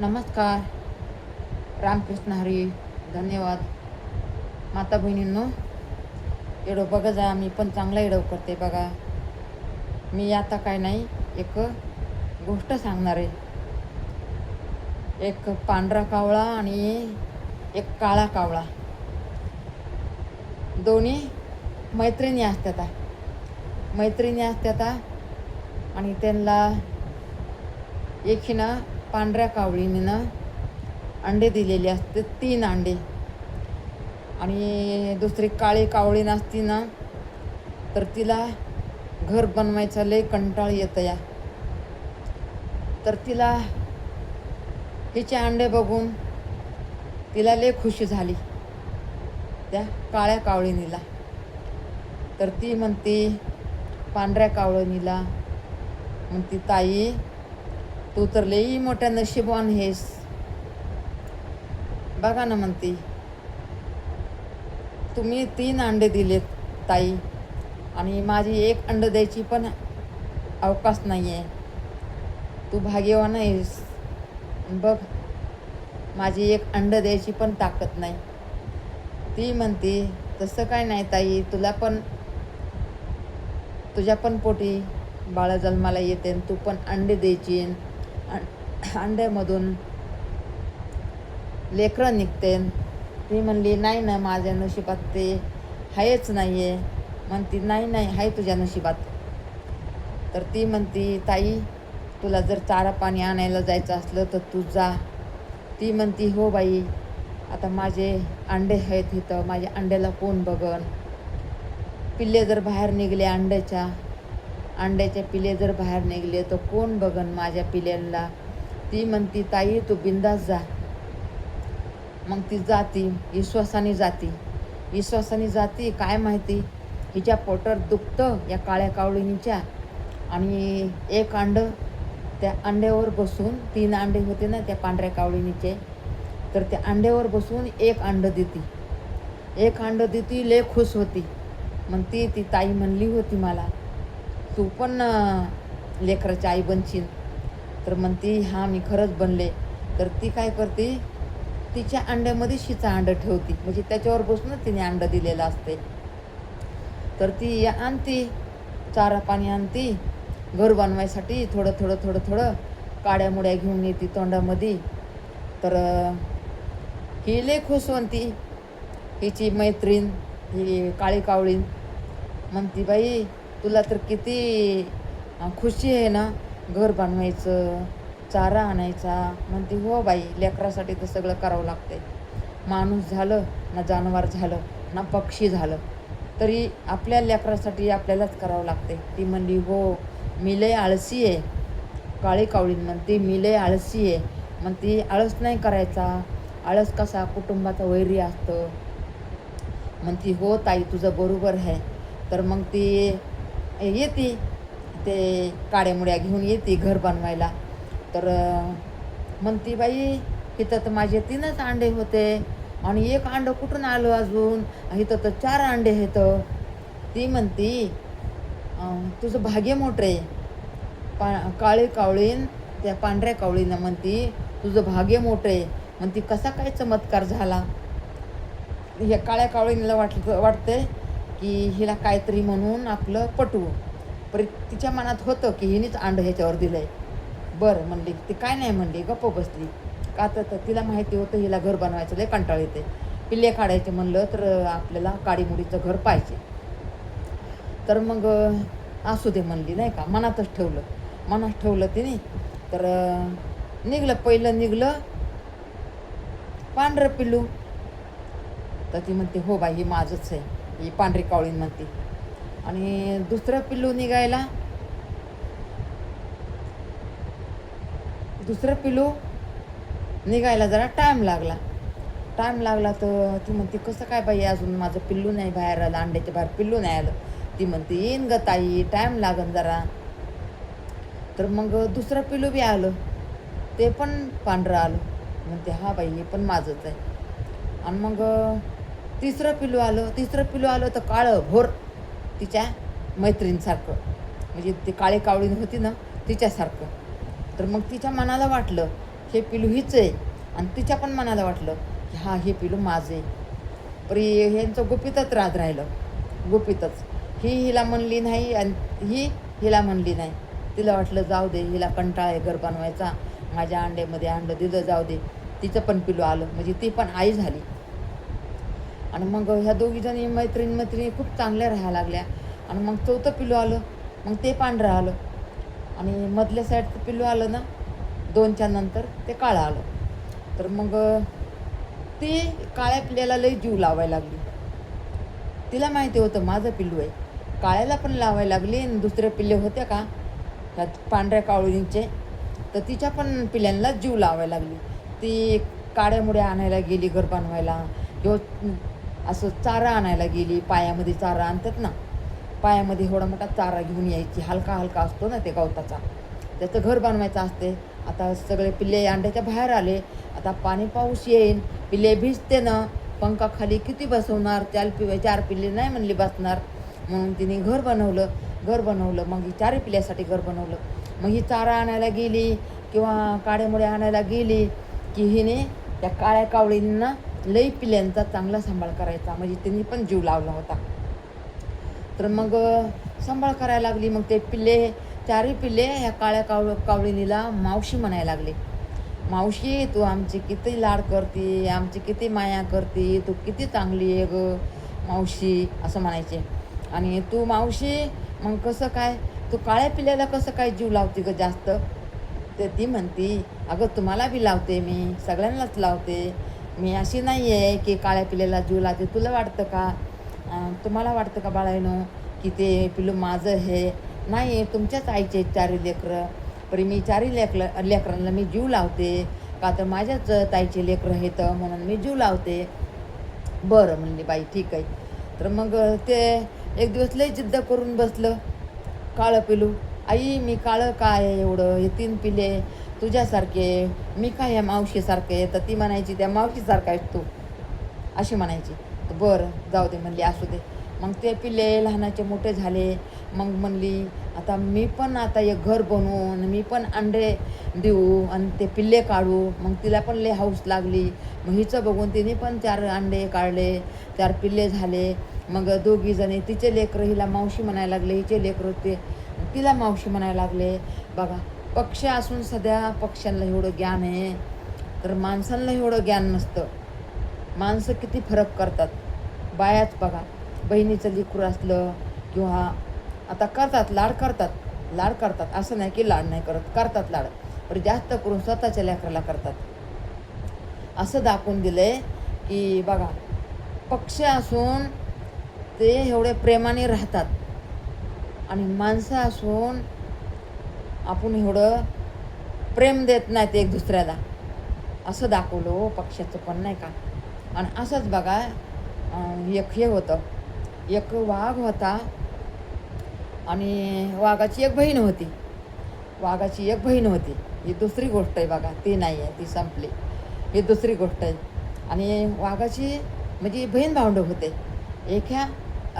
नमस्कार. रामकृष्ण हरी. धन्यवाद. माता बहिणींनो, व्हिडिओ बघा जा. मी पण चांगला व्हिडिओ करते बघा. मी आता काय नाही, एक गोष्ट सांगणार आहे. एक पांढरा कावळा आणि एक काळा कावळा, दोन्ही मैत्रिणी असतात. आणि त्यांना एकीनं पांढऱ्या कावळीनं अंडे दिलेले असते, 3 अंडे. आणि दुसरी काळी कावळी नसती ना, तर तिला घर बनवायचा लय कंटाळ येतं या. तर तिला हिचे अंडे बघून तिला लय खुशी झाली त्या काळ्या कावळीनीला. तर ती म्हणते पांढऱ्या कावळीनीला, म्हणती ताई तू तर लई मोठ्या नशिबवान हेस बघा ना. म्हणती तुम्ही 3 अंडे दिलेत ताई, आणि माझी 1 अंड द्यायची पण अवकाश नाही आहे. तू भाग्यवान आहेस. बघ, माझी 1 अंड द्यायची पण ताकद नाही. ती म्हणते तसं काय नाही ताई, तुझ्या पण पोटी बाळ जन्माला येते, तू पण अंडे द्यायची. अंड्यामधून लेकरं निघते. ती म्हणली नाही ना, माझ्या नशिबात ते आहेच नाही आहे. म्हणती नाही आहे तुझ्या नशिबात. तर ती म्हणती ताई तुला जर चारा पाणी आणायला जायचं असलं तर तू जा. ती म्हणती हो बाई, आता माझे अंडे आहेत इथं, माझ्या अंड्याला कोण बघन. पिल्ले जर बाहेर निघले अंड्याचे पिल्ले जर बाहेर निघले तर कोण बघन माझ्या पिल्यांना. ती म्हणती ताई तू बिंदास जा. मग ती जाती, विश्वासाने जाती. काय माहिती हिच्या पोटात दुखतं या काळ्या कावळीनीच्या. आणि 1 अंडं त्या अंड्यावर बसून, 3 अंडे होते ना त्या पांढऱ्या कावळीनीचे, तर त्या अंड्यावर बसून 1 अंडं देती. लय खुश होती. मग ती ताई म्हणली होती मला, तू पण लेकराची आई बनशील. तर म्हणती हां मी खरंच बनले. तर ती काय करते, तिच्या अंड्यामध्ये हिचं अंडं ठेवती, म्हणजे त्याच्यावर बसूनच तिने अंडं दिलेलं असते. तर ती आणती, चारा पाणी आणती घर बनवायसाठी. थोडं काड्यामुड्या घेऊन येते तोंडामध्ये. तर ही लय खुश होती. हिची मैत्रीण ही काळी कावळी म्हणती बाई तुला तर किती खुशी आहे ना, घर बनवायचं, चारा आणायचा. म्हणते हो बाई, लेकरासाठी तर सगळं करावं लागते. माणूस झालं ना, जनावर झालं ना, पक्षी झालं, तरी आपल्या लेकरासाठी आपल्यालाच करावं लागते. ती म्हणली हो मी लय आळसी आहे. काळी कावळी म्हणते मी लय आळसी आहे. म्हणते आळस नाही करायचा. आळस कसा कुटुंबाचा वैरी असतं. म्हणती हो ताई तुझं बरोबर आहे. तर मग ती येते, ते काड्यामुड्या घेऊन येते घर बनवायला. तर म्हणती बाई इथं तर माझे 3च अंडे होते, आणि 1 अंडं कुठून आलं अजून, इथं तर 4 अंडे आहेत. ती म्हणती तुझं भाग्य मोठं आहे. काळी कावळीन त्या पांढऱ्या कावळीनं म्हणती तुझं भाग्य मोठं आहे. म्हणती कसा काय चमत्कार झाला. ह्या काळ्या कावळीला वाटतंय की हिला काहीतरी म्हणून आपलं पटवू. पर तिच्या मनात होतं की हिनेच अंड ह्याच्यावर दिलं आहे. बरं म्हणली, ती काय नाही म्हणली, गप्प बसली. का तर तिला माहिती होतं हिला घर बनवायचं लय कंटाळ येते. पिल्ले काढायचे म्हणलं तर आपल्याला काडीमुडीचं घर पाहिजे. तर मग असू दे म्हणली, नाही का, मनात ठेवलं तिने. तर पहिलं निघलं पांढरं पिल्लू. तर ती म्हणते हो बाई ही माझंच आहे, ही पांढरी कावळीन म्हणते. आणि दुसरं पिल्लू निघायला जरा टाईम लागला. तर ती म्हणते कसं काय बाई अजून माझं पिल्लू नाही बाहेर आलं, अंड्याच्या बाहेर पिल्लू नाही आलं. ती म्हणते येईन ग ताई, टाईम लागन जरा. तर मग दुसरं पिल्लू बी आलं, ते पण पांढरं आलं. म्हणते हा बाई हे पण माझंच आहे. आणि मग तिसरं पिल्लू आलं तर काळं भोर, तिच्या मैत्रिणीसारखं, म्हणजे ती काळी कावळी होती ना तिच्यासारखं. तर मग तिच्या मनाला वाटलं हे पिलू हीच आहे. आणि तिच्या पण मनाला वाटलं की हा हे पिलू माझं आहे. परी ह्यांचं गुपितच राहिलं, गुपितच. ही हिला म्हणली नाही आणि ही हिला म्हणली नाही. तिला वाटलं जाऊ दे, हिला कंटाळा आहे घर बनवायचा, माझ्या अंड्यामध्ये अंडं दिलं, जाऊ दे. तिचं पण पिलू आलं, म्हणजे ती पण आई झाली. आणि मग ह्या दोघीजणी मैत्रिणी खूप चांगल्या राहायला लागल्या. आणि मग चौथं पिलू आलं, मग ते पांढरं आलं. आणि मधल्या साईडचं पिलू आलं ना 2च्या नंतर ते काळं आलं. तर मग ती काळ्या पिल्ल्याला लई जीव लावायला लागली. तिला माहिती होतं माझं पिल्लू आहे. काळ्याला पण लावायला लागली. आणि दुसरे पिल्ले होते का ह्यात पांढऱ्या कावळींचे, तर तिच्या पण पिल्ल्यांना जीव लावायला लागली. ती काड्यामुळे आणायला गेली घर बनवायला, किंवा असं चारा आणायला गेली. पायामध्ये चारा आणतात ना, पायामध्ये एवढा मोठा चारा घेऊन यायची. हलका हलका असतो ना ते गवताचा, त्याचं घर बनवायचं असते. आता सगळे पिल्ले अंड्याच्या बाहेर आले. आता पाणी पाऊस येईन, पिल्ले भिजते ना, पंखाखाली किती बसवणार. 4 पिल्ले नाही म्हणली बसणार, म्हणून तिने घर बनवलं. मग ही 4 पिल्ल्यासाठी घर बनवलं. मग ही चारा आणायला गेली किंवा काड्यामुळे आणायला गेली की हिने त्या काळ्या कावळींना लई पिल्ल्यांचा चांगला सांभाळ करायचा, म्हणजे तिने पण जीव लावला होता. तर मग सांभाळ करायला लागली. मग ते पिल्ले 4 पिल्ले ह्या काळ्या कावळीनीला मावशी म्हणायला लागले. मावशी, तू आमची किती लाड करते, आमची किती माया करते, तू किती चांगली आहे ग मावशी, असं म्हणायचे. आणि तू मावशी, मग कसं काय तू काळ्या पिल्ल्याला कसं काय जीव लावते ग जास्त. तर ती म्हणती, अगं तुम्हाला बी लावते, मी सगळ्यांनाच लावते. मी अशी नाही आहे की काळ्या पिल्ल्याला जीव लावते. तुला वाटतं का, तुम्हाला वाटतं का बाळांनो की ते पिल्लू माझं हे नाही. तुमच्याच आईचे 4 लेकरं, पण मी 4 लेकरांना मी जीव लावते का, तर माझ्याच ताईचे लेकरं आहेत म्हणून मी जीव लावते. बरं म्हणली बाई, ठीक आहे. तर मग ते एक दिवस लई जिद्द करून बसलं काळं पिलू. आई, मी काळं काय एवढं, हे 3 पिले तुझ्यासारखे, मी काय या मावशीसारखे. तर ती म्हणायची, त्या मावशीसारखा आहेस तू, अशी म्हणायची. तर बरं जाऊ दे म्हणली, असू दे. मग ते पिल्ले लहानाचे मोठे झाले. मग म्हणली, आता मी पण आता एक घर बनवून मी पण अंडे देऊ आणि ते पिल्ले काढू. मग तिला पण लई हौस लागली. मग हिचं बघून तिने पण 4 अंडे काढले, 4 पिल्ले झाले. मग दोघीजणी, तिचे लेकरं हिला मावशी म्हणायला लागले, हिचे लेकरं ते तिला मावशी म्हणायला लागले. बघा, पक्षी असून सध्या पक्ष्यांना एवढं ज्ञान आहे, तर माणसांना एवढं ज्ञान नसतं. माणसं किती फरक करतात. बायाच बघा, बहिणीचं लेकरू असलं किंवा आता करतात, लाड करतात, असं नाही की लाड नाही करतात लाड, पण जास्त करून स्वतःच्या लेकराला करतात. असं दाखवून दिलंय की बघा, पक्षी असून ते एवढे प्रेमाने राहतात, आणि माणसं असून आपण एवढं प्रेम देत नाहीत एक दुसऱ्याला, असं दाखवलं पक्ष्याचं पण, नाही का. आणि असंच बघा, एक हे होतं, एक वाघ होता आणि वाघाची एक बहीण होती. ही दुसरी गोष्ट आहे बघा, ती नाही आहे, ती संपली. ही दुसरी गोष्ट आहे. आणि वाघाची म्हणजे बहीण भावंडं होते एका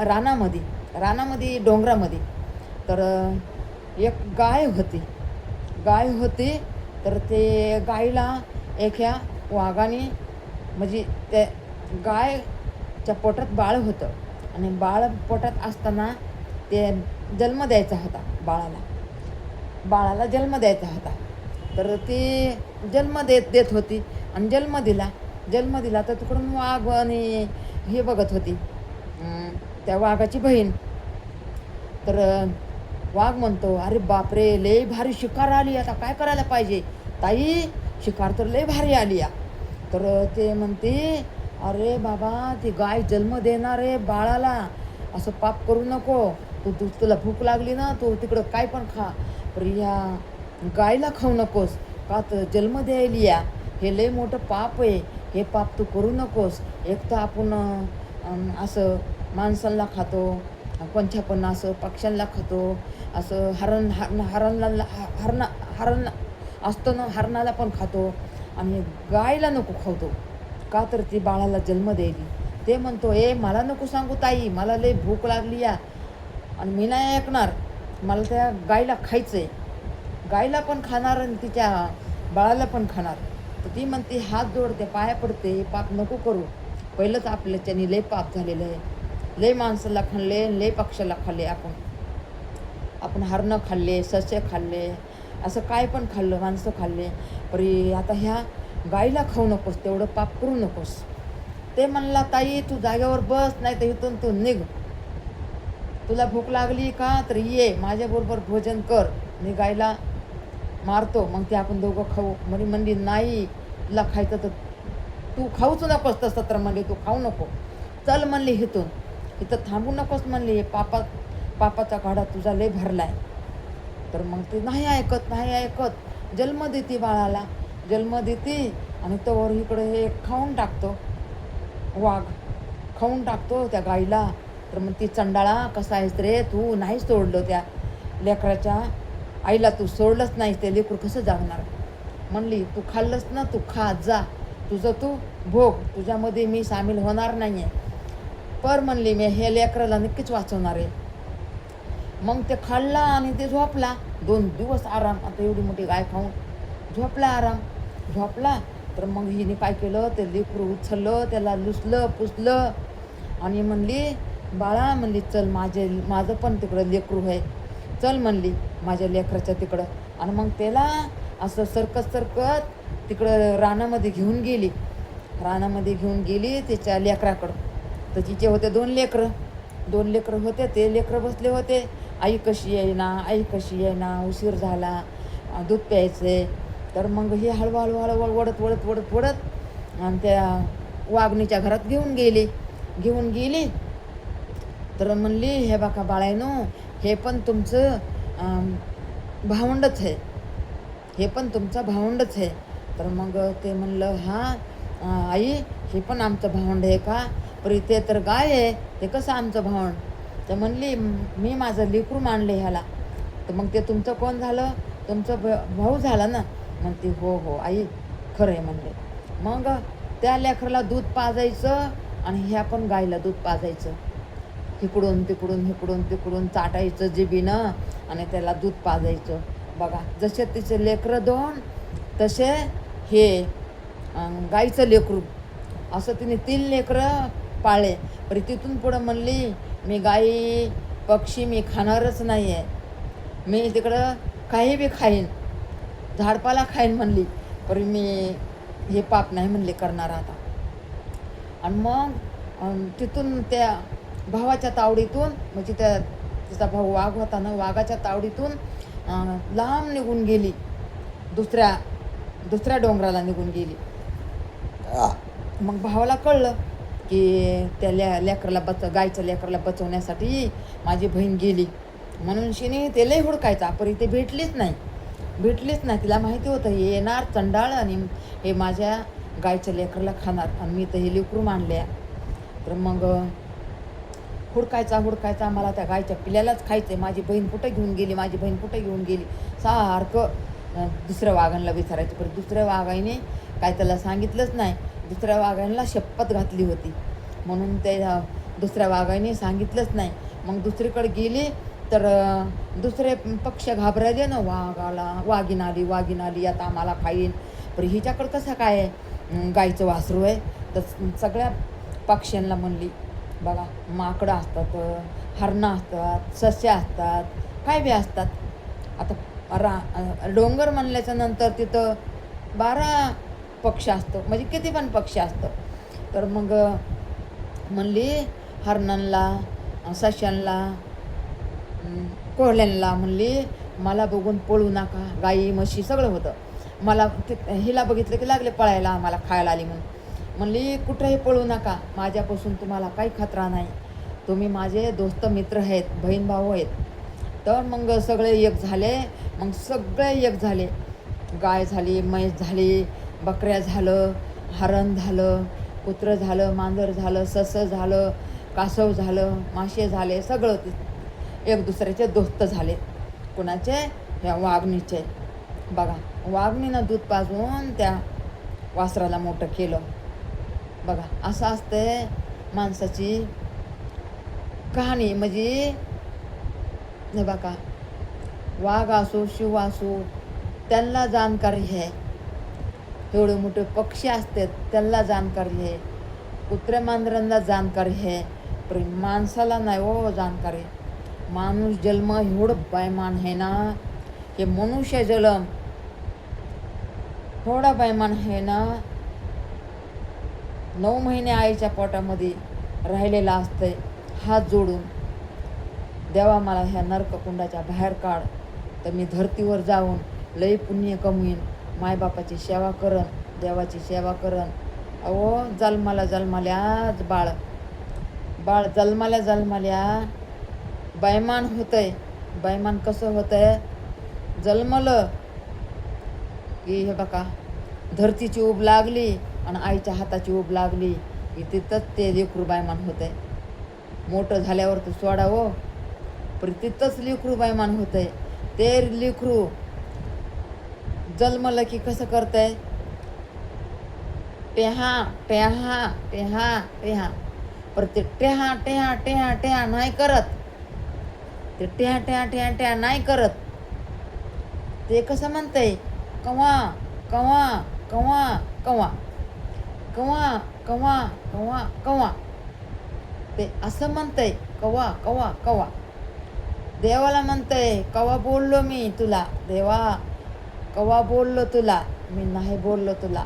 रानामध्ये डोंगरामध्ये. तर एक गाय होती. तर ते गायीला एका वाघाने, म्हणजे त्या गायच्या पोटात बाळ होतं, आणि बाळ पोटात असताना ते जन्म द्यायचा होता, बाळाला जन्म द्यायचा होता. तर ती जन्म देत होती आणि जन्म दिला तर तिकडून वाघ आणि हे बघत होती, त्या वाघाची बहीण. तर वाघ म्हणतो, अरे बापरे, लय भारी शिकार आली, आता काय करायला पाहिजे ताई, शिकार तर लय भारी आली या. तर ते म्हणते, अरे बाबा, ती गाय जन्म देणार आहे बाळाला, असं पाप करू नको. तुला भूक लागली ना, तू तिकडं काय पण खा, पण या गायला खाऊ नकोस, का तर जन्म द्यायली या, हे लय मोठं पाप आहे, हे पाप तू करू नकोस. एक तर आपण असं माणसांना खातो, कोणत्या पण असं पक्ष्यांना खातो, असं हरण असतं ना, हरणाला पण खातो, आणि गायला नको खातो, का तर ती बाळाला जन्म द्यायली. ते म्हणतो, मला नको सांगू ताई, मला लय भूक लागली या, आणि मी नाही ऐकणार, मला त्या गायला खायचं आहे. गायला पण खाणार आणि तिच्या बाळाला पण खाणार. तर ती म्हणते हात जोडते, पाया पडते, हे पाप नको करू. पहिलंच आपल्याच्यानी लय पाप झालेलं आहे. लय माणसाला खाल्ले, लय पक्षाला खाल्ले आपण हरणं खाल्ले, सस्य खाल्ले, असं काय पण खाल्लं, माणसं खाल्ले. परी आता ह्या गाईला खाऊ नकोस, तेवढं पाप करू नकोस. ते म्हणला ताई तू जागेवर बस, नाही तर इथून तू निघ. तुला भूक लागली का तर ये माझ्याबरोबर भोजन कर, मी गायला मारतो, मग ते आपण दोघं खाऊ. म्हणली नाही, तुला खायचं तर तू खाऊच नकोस, तसं तर म्हणले तू खाऊ नको, चल म्हणली इथं थांबू नकोस म्हणली, हे पापाचा गाडा तुझा लय भरलाय. तर मग ते नाही ऐकत जन्म देते, बाळाला जन्म देते आणि तोवर इकडे हे खाऊन टाकतो, वाघ खाऊन टाकतो त्या गाईला. तर मग ती चंडाळा कसा आहेस रे तू, नाही सोडलं त्या लेकराच्या आईला, तू सोडलंच नाही, ते लेकरू कसं जागणार. म्हणली तू खाल्लंस ना, तू खा, जा तुझं तू भोग, तुझ्यामध्ये मी सामील होणार नाही आहे. पर म्हणली मी हे लेकराला नक्कीच वाचवणार आहे. मग ते खाल्ला आणि ते झोपला. 2 दिवस आराम. आता एवढी मोठी गाय खाऊन झोपला. तर मग हिने काय केलं, ते लेकरू उचललं, त्याला लुसलं पुसलं आणि म्हणली बाळा, म्हणली चल माझं पण तिकडं लेकरू आहे, चल म्हणली माझ्या लेकराच्या तिकडं. आणि मग त्याला असं सरकत तिकडं रानामध्ये घेऊन गेली त्याच्या लेकराकडं. तर तिचे होते 2 लेकरं होते. ते लेकरं बसले होते, आई कशी आहे ना, उशीर झाला, दूध प्यायचे. तर मग हे हळूहळू वडत आणि त्या वाघणीच्या घरात घेऊन गेली. तर म्हणली हे बघा बाळायनो, हे पण तुमचं भावंडच आहे, तर मग ते म्हणलं हां आई, हे पण आमचं भावंड आहे का. पर ते तर गाय आहे, हे कसं आमचं भावंड. तर म्हणली मी माझं लेकरू मानले ह्याला. तर मग ते तुमचं कोण झालं, तुमचं भाऊ झाला ना. म्हणते हो आई, खरं आहे म्हणले. मग त्या लेकराला दूध पाजायचं आणि ह्या पण गायला दूध पाजायचं, इकडून तिकडून चाटायचं जिभीनं आणि त्याला दूध पाजायचं. बघा जसे तिचे लेकरं 2 तसे हे गाईचं लेकरू, असं तिने 3 लेकरं पाळले. पण तिथून पुढं म्हणली मी गाई पक्षी मी खाणारच नाही आहे, मी तिकडं काही बी खाईन, झाडपाला खाईन म्हणली. पण मी हे पाप नाही म्हणले करणार आता. आणि मग तिथून त्या भावाच्या तावडीतून, म्हणजे तिचा भाऊ वाघ होता ना, वाघाच्या तावडीतून लांब निघून गेली, दुसऱ्या डोंगराला निघून गेली. मग भावाला कळलं की त्या गायच्या लेकराला बचवण्यासाठी माझी बहीण गेली, म्हणून शिनी ते लय हुडकायचा, पण इथे भेटलीच नाही. तिला माहिती होतं हे येणार चंडाळ आणि हे माझ्या गायच्या लेकराला खाणार, आणि मी तर हे लेकरू मानले. तर मग हुडकायचा मला त्या गायच्या पिल्यालाच खायचं, माझी बहीण कुठे घेऊन गेली, सारखं दुसऱ्या वाघांना विचारायचं. पण दुसऱ्या वाघाने काय त्याला सांगितलंच नाही. दुसऱ्या वाघांना शपथ घातली होती, म्हणून ते दुसऱ्या वाघाने सांगितलंच नाही. मग दुसरीकडे गेली तर दुसरे पक्ष घाबरायले ना, वाघीण आली आता आम्हाला खाईन. पण हिच्याकडं कसं काय गायचं वासरू आहे. तर सगळ्या पक्ष्यांना म्हणली बघा, माकडं असतात, हरणं असतात, सस्य असतात, काय बी असतात. आता डोंगर म्हणल्याच्या नंतर तिथं 12 पक्षी असतं, म्हणजे किती पण पक्षी असतं. तर मग म्हणली हरणांना, सश्यांना, कोल्ह्यांना म्हणली मला बघून पळू नका. गाई म्हशी सगळं होतं. मला हिला बघितलं की लागले पळायला, आम्हाला खायला आली म्हणली कुठंही पळू नका, माझ्यापासून तुम्हाला काही खतरा नाही, तुम्ही माझे दोस्त मित्र आहेत, बहीण भाऊ आहेत. तर मग सगळे एक झाले, गाय झाली, म्हैस झाली, बकऱ्या झालं, हरण झालं, कुत्रं झालं, मांजर झालं, ससं झालं, कासव झालं, मासे झाले, सगळं एक दुसऱ्याचे दोस्त झाले. कुणाचे, या वाघणीचे. बघा वाघणीनं दूध पाजून त्या वासराला मोठं केलं. बघा असं असते माणसाची कहाणी. म्हणजे बघा वाघ असो शिव असो त्यांना जाणकारी आहे एवढे मोठे पक्षी असतात त्यांना जाणकारी आहे, कुत्र्या मांजरांना जाणकारी आहे, पण माणसाला नाही हो जाणकारी. माणूस जन्म एवढं बैमान आहे ना, हे मनुष्य जन्म थोडा बैमान आहे ना. 9 महिने आईच्या पोटामध्ये राहिलेला असतंय. हात जोडून देवा मला ह्या नरककुंडाच्या बाहेर काढ, तर मी धर्तीवर जाऊन लई पुण्य कमवीन, मायबापाची सेवा करन, देवाची सेवा करन. अहो जन्माल्याच बाळ जन्माल्या बैमान होतंय. बैमान कसं होतंय, जन्मलं की हे बघा धरतीची ऊब लागली आणि आईच्या हाताची ऊब लागली की तिथंच ते लेकरू बैमान होतंय. मोठं झाल्यावर तर सोडा हो, पण तिथंच लेकरू बैमान होतंय. ते लेकरू जन्मलं की कसं करतंय, टेहा टेहा टेहा टेहा, पर ते टेहा टेहा टेहा टेहा नाही करत. ते टेहा टेहा टेहा टेहा नाही करत. ते कसं म्हणतंय, कवा कवा कवा कवा कवा कवा कवा कवा, ते असं म्हणतंय कवा कवा कवा. देवाला म्हणतंय कवा बोललो मी तुला, देवा कवा बोललो तुला, मी नाही बोललो तुला.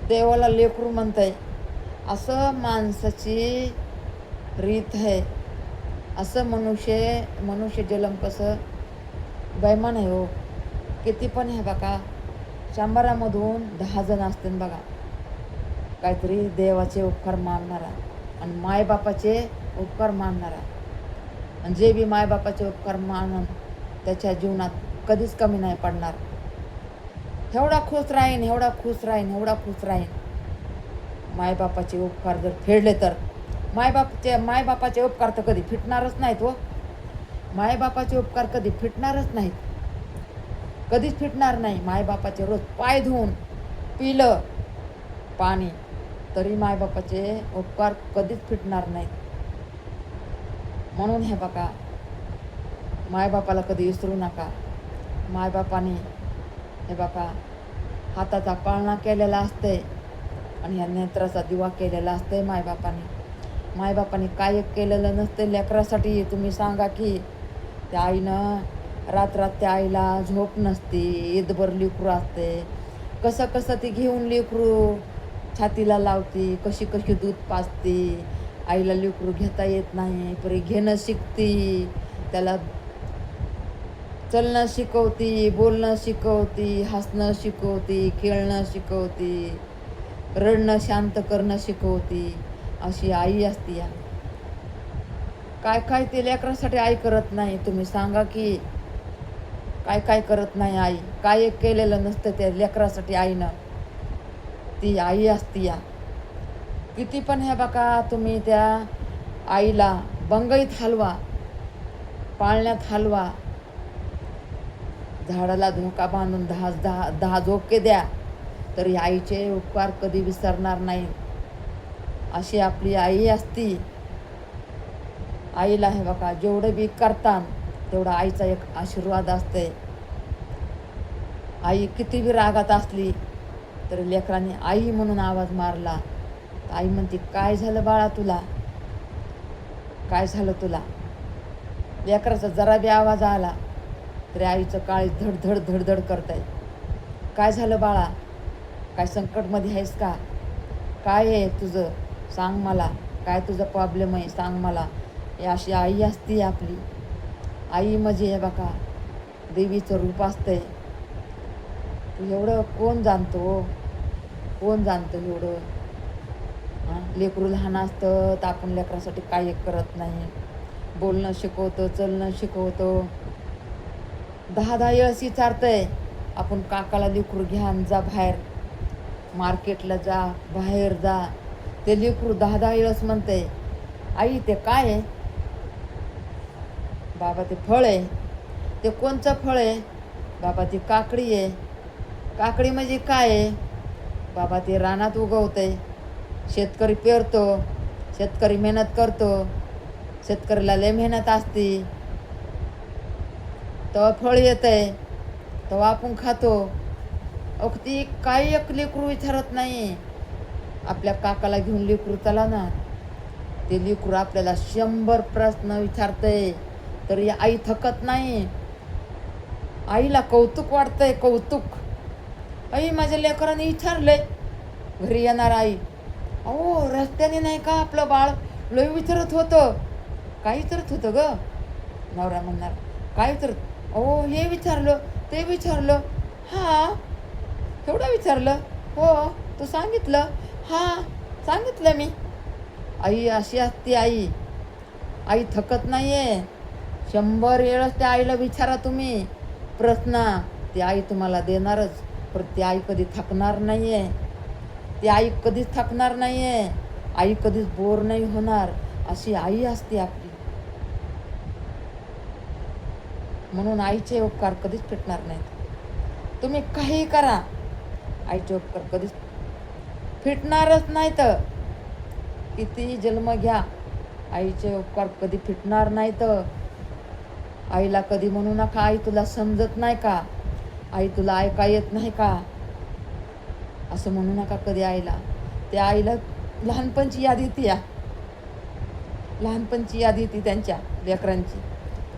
देवाला लेकरू म्हणतंय. असं माणसाची रीत आहे. असं मनुष्य जन्म कसं बैमान आहे हो. किती पण हे बघा 100मधून 10 जण असतील बघा काहीतरी देवाचे उपकार मानणारा आणि मायबापाचे उपकार मानणारा. आणि जे बी मायबापाचे उपकार मानून त्याच्या जीवनात कधीच कमी नाही पडणार. एवढा खुश राहीन. मायबापाचे उपकार जर फेडले तर मायबापाचे उपकार तर कधी फिटणारच नाहीत हो. मायबापाचे उपकार कधी फिटणारच नाहीत, कधीच फिटणार नाही. मायबापाचे रोज पाय धुवून पिलं पाणी तरी मायबापाचे उपकार कधीच फिटणार नाहीत. म्हणून हे बघा मायबापाला कधी विसरू नका. मायबापाने हे बघा हाताचा पाळणा केलेला असते आणि ह्या नेत्राचा दिवा केलेला असते मायबापाने काय केलेलं नसते लेकरासाठी. तुम्ही सांगा की त्या आईनं रात्रात त्या आईला झोप नसते, ईदभर लेकरू असते. कसं ती घेऊन लेकरू छातीला लावते, कशी दूध पाजते. आईला लेकरू घेता येत नाही, परी घेणं शिकते, त्याला चलणं शिकवती, बोलणं शिकवती, हसणं शिकवती, खेळणं शिकवती, रडणं शांत करणं शिकवती. अशी आई असते. काय ते लेकरासाठी आई करत नाही. तुम्ही सांगा की काय करत नाही आई. काय एक केलेलं नसतं त्या लेकरासाठी आईनं. ती आई असती. किती पण हे बघा तुम्ही त्या आईला बंगईत हलवा, पाळण्यात हलवा, झाडाला धोका बांधून 10 झोके द्या तरी आईचे उपकार कधी विसरणार नाही. अशी आपली आई असती. आईला हे बघा जेवढं बी करतात तेवढा आईचा एक आशीर्वाद असते. आई किती बी रागात असली तरी लेकरांनी आई म्हणून आवाज मारला, आई म्हणते काय झालं बाळा तुला, काय झालं तुला. लेकराचा जरा बी आवाज आला तरी आईचं काळीज धड करताय. काय झालं बाळा, काय संकटमध्ये आहेस का, काय आहे तुझं सांग मला, काय तुझा प्रॉब्लेम आहे सांग मला. हे अशी आई असते आपली. आई म्हणजे हे बघा देवीचं रूप असतंय. एवढं कोण जाणतो एवढं. लेकरू लहान असतं तर आपण लेकरासाठी काय करत नाही. बोलणं शिकवतो, चलणं शिकवतो, 10 वेळेस विचारतंय आपण काकाला लेकरू घ्या जा बाहेर, मार्केटला जा, बाहेर जा. ते लेकरू 10 वेळेस म्हणतंय आई ते काय आहे, बाबा ते फळ आहे. ते कोणचं फळ आहे, बाबा ती काकडी आहे. काकडी म्हणजे काय आहे, बाबा ते रानात उगवतंय. शेतकरी पेरतो, शेतकरी मेहनत करतो, शेतकऱ्याला लय मेहनत असते, तेव्हा फळ येतंय, तेव्हा आपण खातो. अगदी काही एक लेकरू विचारत नाही. आपल्या काकाला घेऊन लेकरू चला ना, ते लेकरू आपल्याला 100 प्रश्न विचारतंय तरी आई थकत नाही. आईला कौतुक वाटतंय, कौतुक. आई माझ्या लेकरांनी विचारलंय. घरी येणार आई, अहो रस्त्याने नाही का आपलं बाळ लय विचारत होतं. काय विचारत होतं ग? नवरा म्हणणार, काय विचारत? अहो हे विचारलं, ते विचारलं. हां, केवढं विचारलं? हो, तू सांगितलं? हां, सांगितलं मी. आई अशी असते आई. आई थकत नाही आहे. 100 वेळेस त्या आईला विचारा तुम्ही प्रश्न, ती आई तुम्हाला देणारच. पण ती आई कधी थकणार नाही आहे. ती आई कधीच थकणार नाही आहे. आई कधीच बोर नाही होणार. अशी आई असते आपली. म्हणून आईचे उपकार कधीच फिटणार नाहीत. तुम्ही काही करा, आईचे उपकार कधीच फिटणारच नाहीत. किती जन्म घ्या, आईचे उपकार कधी फिटणार नाहीत. आईला कधी म्हणू नका आई तुला समजत नाही का, आई तुला ऐका येत नाही का, असं म्हणू नका कधी आईला. त्या आईला लहानपणची याद येते. लहानपणची याद येते त्यांच्या लेकरांची.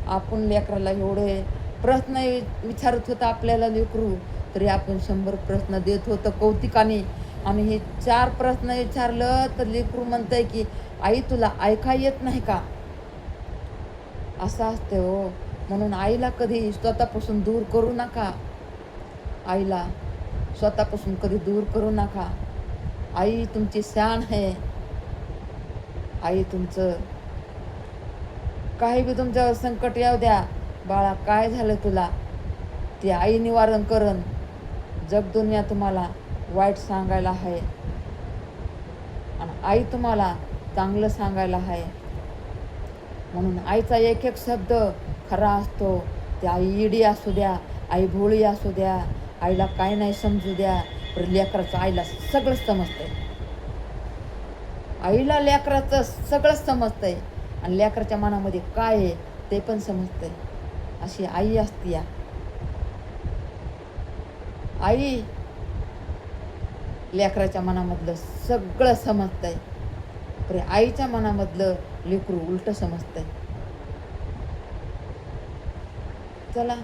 आपण लेकराला एवढे प्रश्न विचारत होता आपल्याला लेकरू, तरी आपण 100 प्रश्न देत होतं कौतिकाने. आणि हे 4 प्रश्न विचारलं तर लेकरू म्हणतंय की आई तुला ऐका येत नाही का, असं असते हो. म्हणून आईला कधी स्वतःपासून दूर करू नका. आईला स्वतःपासून कधी दूर करू नका. आई तुमची शान आहे. आई तुमचं काही बी तुमच्यावर संकट येऊ द्या, बाळा काय झालं तुला, ती आई निवारण करण. जग दुनिया तुम्हाला वाईट सांगायला आहे आणि आई तुम्हाला चांगलं सांगायला आहे. म्हणून आईचा एक एक शब्द खरा असतो. ती आई इडी असू द्या, आई भोळी असू द्या, आईला काय नाही समजू द्या, पण लेकराचं आईला सगळं समजतंय. आईला लेकराचं सगळं समजतंय आणि लेकराच्या मनामध्ये काय आहे ते पण समजतंय. अशी आई असते या आई. लेकराच्या मनामधलं सगळं समजतंय, पण आईच्या मनामधलं लेकरू उलट समजतंय. चला,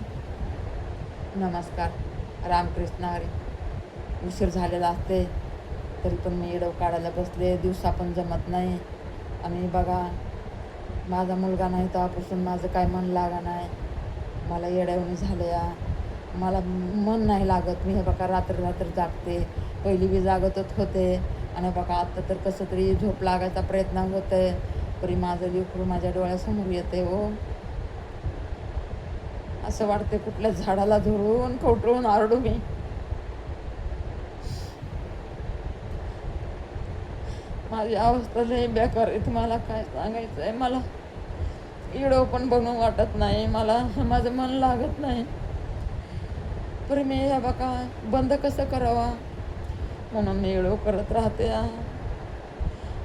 नमस्कार, रामकृष्ण हरी. उशीर झालेला असते तरी पण मी येडव काढायला बसले. दिवसा पण जमत नाही. आणि बघा माझा मुलगा नाही तेव्हापासून माझं काय मन लागा नाही. मला येड्यावणी झालं या. मला मन नाही लागत. मी हे बघा रात्र जागते. पहिली बी जागतच होते आणि बघा आता तर कसं तरी झोप लागायचा प्रयत्न होत आहे, तरी माझं लेकरू माझ्या डोळ्यासमोर येते हो. असं वाटते कुठल्या झाडाला धरून खवटळून आरडू मी. माझी अवस्था लई बेकार आहे. तुम्हाला काय सांगायचं आहे. मला इडो पण बघून वाटत नाही. मला माझं मन लागत नाही. पण मी या बघा बंद कसं करावा म्हणून मी इडो करत राहते.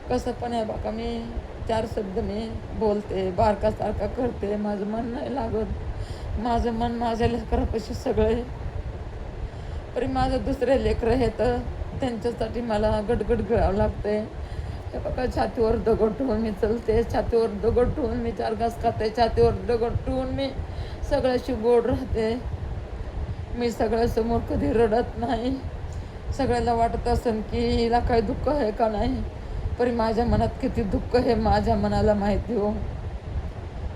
कसं पण आहे बघा मी 4 शब्द मी बोलते, बारकासारखा करते. माझं मन नाही लागत. माझं मन माझ्या लेकरापाशी सगळे. पण माझं दुसरे लेकरं हे तर त्यांच्यासाठी मला गडगड गिळावं लागते. हे बघा छातीवर दगड ठेवून मी चलते, छातीवर दगड ठेवून मी 4 घास खाते, छातीवर दगड ठेवून मी सगळ्याशी गोड राहते. मी सगळ्यासमोर कधी रडत नाही. सगळ्याला वाटत असेल की हिला काही दुःख आहे का नाही, पण माझ्या मनात किती दुःख आहे माझ्या मनाला माहिती हो.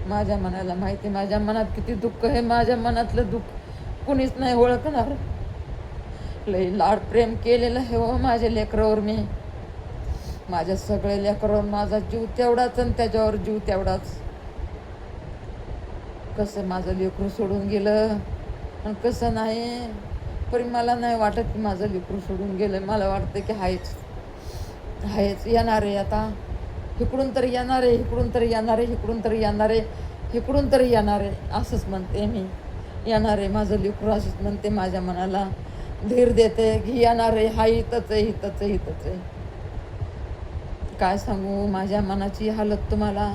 माझ्या मनाला माहिती माझ्या मनात किती दुःख आहे. माझ्या मनातलं दुःख कुणीच नाही ओळखणार. लई लाड प्रेम केलेलं आहे हो माझ्या लेकरावर मी. माझ्या सगळ्या लेकरावर माझा जीव तेवढाच आणि त्याच्यावर जीव तेवढाच. कसं माझं लेकरू सोडून गेलं आणि कसं नाही, पण मला नाही वाटत की माझं लेकरू सोडून गेलं. मला वाटतं की आहेच येणार आहे. आता इकडून तरी येणार आहे, इकडून तरी येणार आहे, इकडून तरी येणार आहे, इकडून तरी येणार आहे, असंच म्हणते मी. येणार आहे माझं लेकरू, असंच म्हणते. माझ्या मनाला धीर देते की येणार आहे, हा इथंच आहे, इथंच आहे, इथंच आहे. काय सांगू माझ्या मनाची हालत तुम्हाला.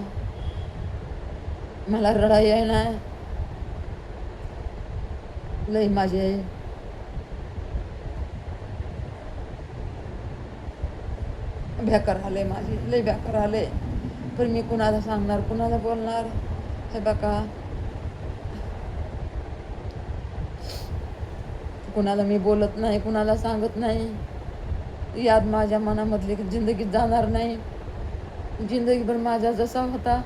मला रडाई आहे ना लई माझे बेकार आले माझे, लय बेकार आले. पण मी कुणाला सांगणार, कुणाला बोलणार? हे बघा, कुणाला मी बोलत नाही, कुणाला सांगत नाही. याद माझ्या मनामधली जिंदगीत जाणार नाही. जिंदगीभर माझा जसा होता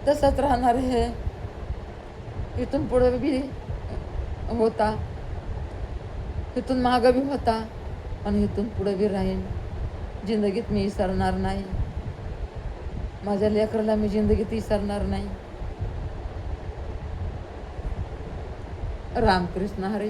तसाच राहणार आहे. इथून पुढे बी होता, इथून मागं बी होता आणि इथून पुढे बी राहीन. जिंदगीत मी विसरणार नाही. माझ्या लेकराला मी जिंदगीत विसरणार नाही. रामकृष्ण हरी.